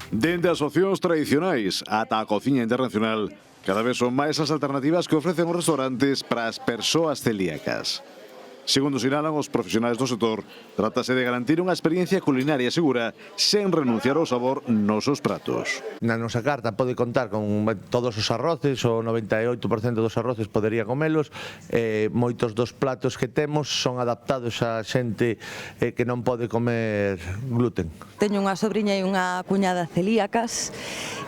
Dende as opcións tradicionais ata a cociña internacional, cada vez son máis as alternativas que ofrecen os restaurantes para as persoas celíacas. Segundo sinalan os profesionais do sector, trátase de garantir unha experiencia culinaria segura sen renunciar ao sabor nos seus pratos. Na nosa carta pode contar con todos os arroces, o 98% dos arroces podería comelos. Moitos dos platos que temos son adaptados a xente que non pode comer gluten. Teño unha sobrinha e unha cuñada celíacas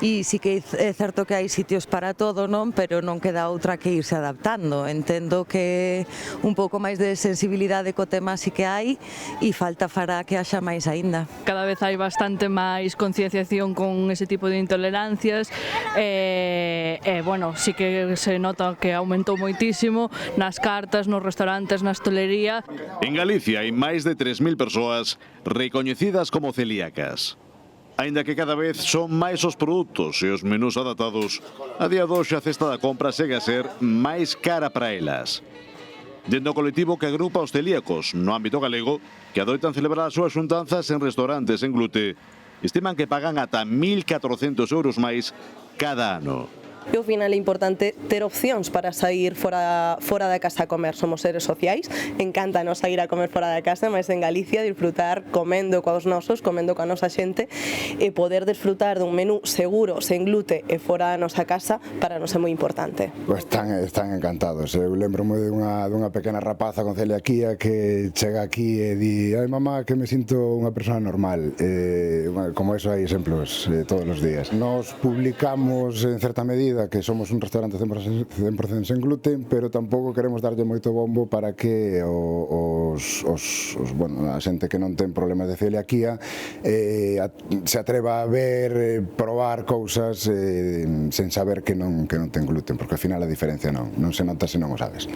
e sí que é certo que hai sitios para todo, non? Pero non queda outra que irse adaptando. Entendo que un pouco máis de sensibilidade co tema sí que hai e falta fará que haxa máis aínda. Cada vez hai bastante máis concienciación con ese tipo de intolerancias bueno, sí que se nota que aumentou moitísimo nas cartas, nos restaurantes, na hostelería. En Galicia hai máis de 3.000 persoas recoñecidas como celíacas. Aínda que cada vez son máis os produtos e os menús adaptados, a día de hoxe a cesta da compra segue a ser máis cara para elas. Dende o colectivo que agrupa os celíacos no ámbito galego, que adoitan celebrar as súas xuntanzas en restaurantes en glute, estiman que pagan ata 1.400 euros máis cada ano. E ao final é importante ter opcións para sair fora da casa a comer. Somos seres sociais, encántanos sair a comer fora da casa, mas en Galicia disfrutar comendo coa nosa xente e poder disfrutar dun menú seguro, sen glute e fora da nosa casa, para nos é moi importante. Están encantados. Eu lembro-me dunha pequena rapaza con celiaquía que chega aquí e di: ai mamá, que me sinto unha persona normal. Como eso hai exemplos todos os días. Nos publicamos en certa medida que somos un restaurante 100% sen gluten, pero tampouco queremos darlle moito bombo para que a xente que non ten problemas de celiaquía se atreva a ver, probar cousas sen saber que non ten gluten, porque ao final a diferencia non se nota se non o sabes.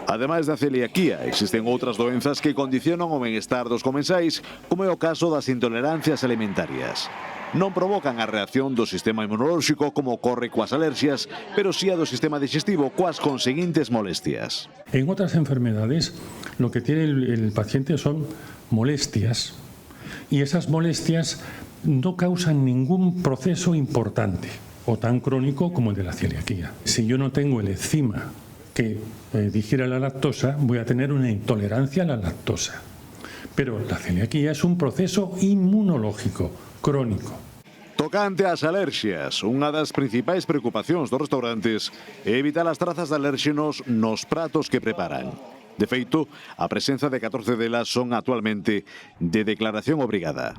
Ademais da celiaquía, existen outras doenzas que condicionan o benestar dos comensais, como é o caso das intolerancias alimentarias. Non provocan a reacción do sistema inmunolóxico como ocorre coas alerxias, pero sí a do sistema digestivo coas conseguintes molestias. En otras enfermedades, lo que tiene el paciente son molestias, y esas molestias no causan ningún proceso importante o tan crónico como el de la celiaquía. Si yo no tengo el enzima que digiere la lactosa, voy a tener una intolerancia a la lactosa. Pero la celiaquía es un proceso inmunológico crónico. Tocante ás alerxias, unha das principais preocupacións dos restaurantes é evitar as trazas de alérxenos nos pratos que preparan. De feito, a presenza de 14 delas son actualmente de declaración obrigada.